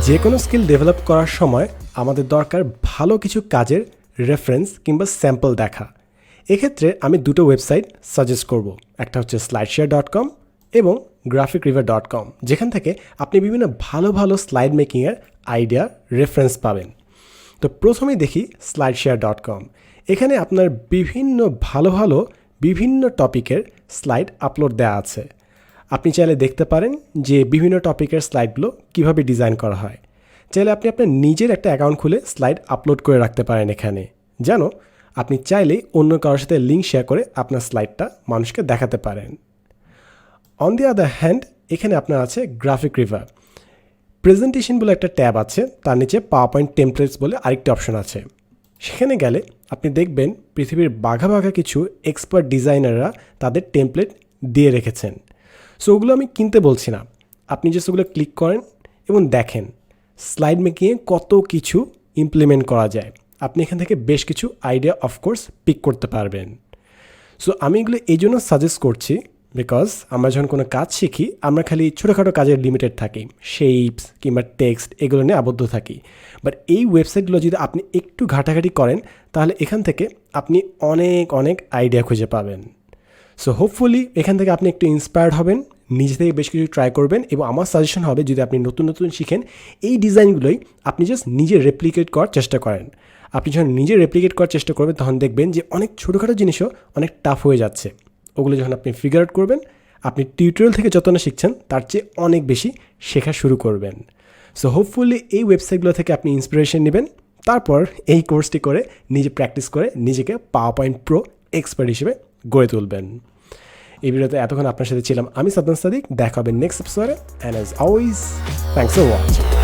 যে কোনো skill develop করার সময় আমাদের দরকার ভালো কিছু কাজের রেফারেন্স কিংবা স্যাম্পল দেখা। এক্ষেত্রে আমি দুটো ওয়েবসাইট সাজেস্ট করব, একটা হচ্ছে slideshare.com এবং graphicriver.com, যেখান থেকে আপনি বিভিন্ন ভালো ভালো স্লাইড মেকিংয়ের আইডিয়া রেফারেন্স পাবেন। তো প্রথমেই দেখি slideshare.com। এখানে আপনার বিভিন্ন টপিকের স্লাইড আপলোড দেওয়া আছে। আপনি চাইলে দেখতে পারেন যে বিভিন্ন টপিকের স্লাইডগুলো কিভাবে ডিজাইন করা হয়। চাইলে আপনি আপনার নিজের একটা অ্যাকাউন্ট খুলে স্লাইড আপলোড করে রাখতে পারেন এখানে, যেন আপনি চাইলেই অন্য কারোর সাথে লিঙ্ক শেয়ার করে আপনার স্লাইডটা মানুষকে দেখাতে পারেন। অন দি আদার হ্যান্ড এখানে আপনার আছে গ্রাফিক রিভার। প্রেজেন্টেশন বলে একটা ট্যাব আছে, তার নিচে পাওয়ার পয়েন্ট টেমপ্লেটস বলে আরেকটি অপশন আছে। সেখানে গেলে আপনি দেখবেন পৃথিবীর বাঘা কিছু এক্সপার্ট ডিজাইনাররা তাদের টেমপ্লেট দিয়ে রেখেছেন। সো ওগুলো আমি কিনতে বলছি না, আপনি জাস্ট ওগুলো ক্লিক করেন এবং দেখেন স্লাইড মেকিংয়ে কত কিছু ইমপ্লিমেন্ট করা যায়। আপনি এখান থেকে বেশ কিছু আইডিয়া অফকোর্স পিক করতে পারবেন। সো আমি এগুলো এই জন্য সাজেস্ট করছি, বিকজ আমরা যখন কোনো কাজ শিখি আমরা খালি ছোটোখাটো কাজের লিমিটেড থাকি, শেপস কিংবা টেক্সট এগুলো নিয়ে আবদ্ধ থাকি। বাট এই ওয়েবসাইটগুলো যদি আপনি একটু ঘাটাঘাটি করেন তাহলে এখান থেকে আপনি অনেক আইডিয়া খুঁজে পাবেন। সো হোপফুলি এখান থেকে আপনি একটু ইন্সপায়ার্ড হবেন, নিজে থেকে বেশ কিছু ট্রাই করবেন, এবং আমার সাজেশন হবে যদি আপনি নতুন শিখেন এই ডিজাইনগুলোই আপনি জাস্ট নিজে রেপ্লিকেট করার চেষ্টা করেন। আপনি যখন নিজে রেপ্লিকেট করার চেষ্টা করবেন তখন দেখবেন যে অনেক ছোটোখাটো জিনিসও অনেক টাফ হয়ে যাচ্ছে। ওগুলো যখন আপনি ফিগার আউট করবেন, আপনি টিউটোরিয়াল থেকে যত না শিখছেন তার চেয়ে অনেক বেশি শেখা শুরু করবেন। সো হোপফুলি এই ওয়েবসাইটগুলো থেকে আপনি ইন্সপিরেশন নেবেন, তারপর এই কোর্সটি করে নিজে প্র্যাকটিস করে নিজেকে পাওয়ার পয়েন্ট প্রো এক্সপার্ট হিসেবে গড়ে তুলবেন। এই ভিডিওতে এতক্ষণ আপনার সাথে ছিলাম আমি সাদমান সাদিক। দেখা হবে নেক্সট এপিসোডে, and as always thanks for watching.